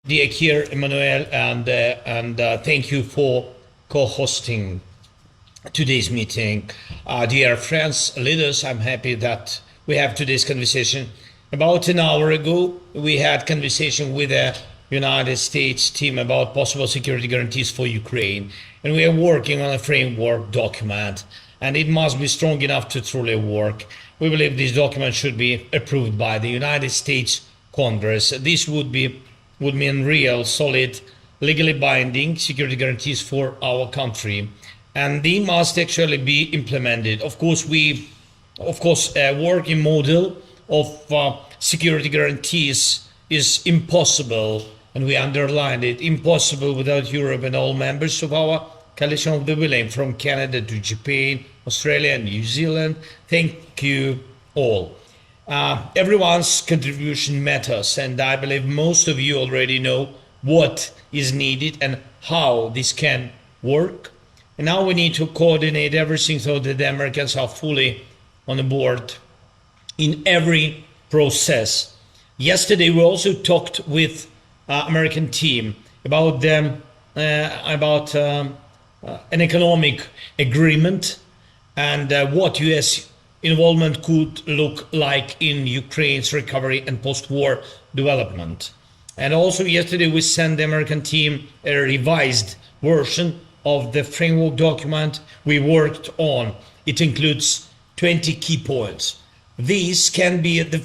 Dear Kier, Emmanuel, and thank you for co-hosting today's meeting. Dear friends, leaders, I'm happy that we have today's conversation. About an hour ago, we had conversation with the United States team about possible security guarantees for Ukraine, and we are working on a framework document, and it must be strong enough to truly work. We believe this document should be approved by the United States Congress. This would mean real, solid, legally binding security guarantees for our country, and they must actually be implemented. Of course, a working model of security guarantees is impossible, and we underlined it, impossible without Europe and all members of our coalition of the willing, from Canada to Japan, Australia, and New Zealand. Thank you all. Everyone's contribution matters, and I believe most of you already know what is needed and how this can work. And now we need to coordinate everything so that the Americans are fully on board in every process. Yesterday we also talked with American team about an economic agreement and what U.S. involvement could look like in Ukraine's recovery and post-war development. And also yesterday we sent the American team a revised version of the framework document we worked on. It includes 20 key points. These can be the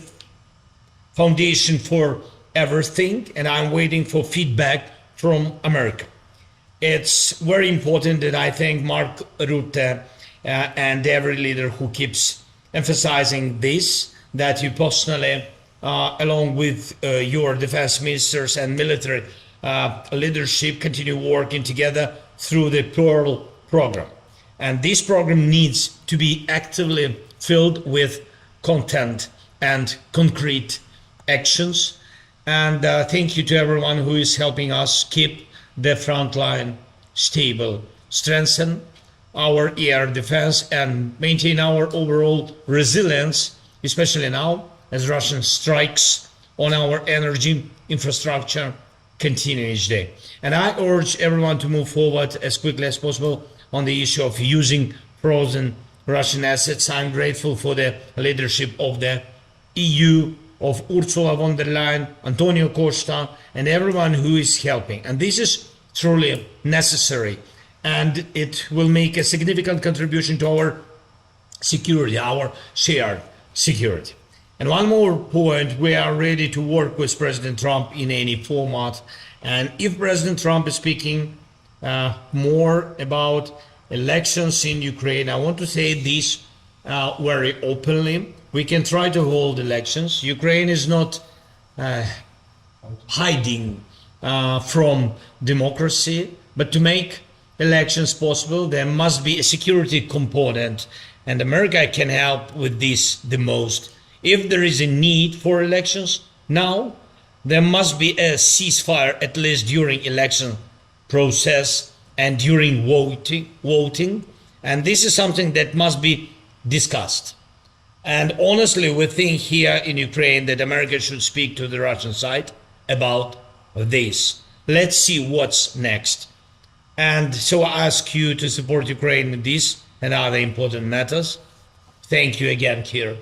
foundation for everything, and I'm waiting for feedback from America. It's very important that I thank Mark Rutte and every leader who keeps emphasizing this, that you personally, along with your defense ministers and military leadership, continue working together through the Pearl program. And this program needs to be actively filled with content and concrete actions. And thank you to everyone who is helping us keep the front line stable, strengthen our air defense, and maintain our overall resilience, especially now as Russian strikes on our energy infrastructure continue each day. And I urge everyone to move forward as quickly as possible on the issue of using frozen Russian assets. I'm grateful for the leadership of the EU, of Ursula von der Leyen, Antonio Costa, and everyone who is helping. And this is truly necessary, and it will make a significant contribution to our security, our shared security. And one more point, we are ready to work with President Trump in any format. And if President Trump is speaking more about elections in Ukraine, I want to say this very openly. We can try to hold elections. Ukraine is not hiding from democracy, but to make elections possible, there must be a security component, and America can help with this the most. If there is a need for elections now, there must be a ceasefire at least during election process and during voting, and this is something that must be discussed. And honestly, we think here in Ukraine that America should speak to the Russian side about this. Let's see what's next. And so I ask you to support Ukraine in this and other important matters. Thank you again, Kier.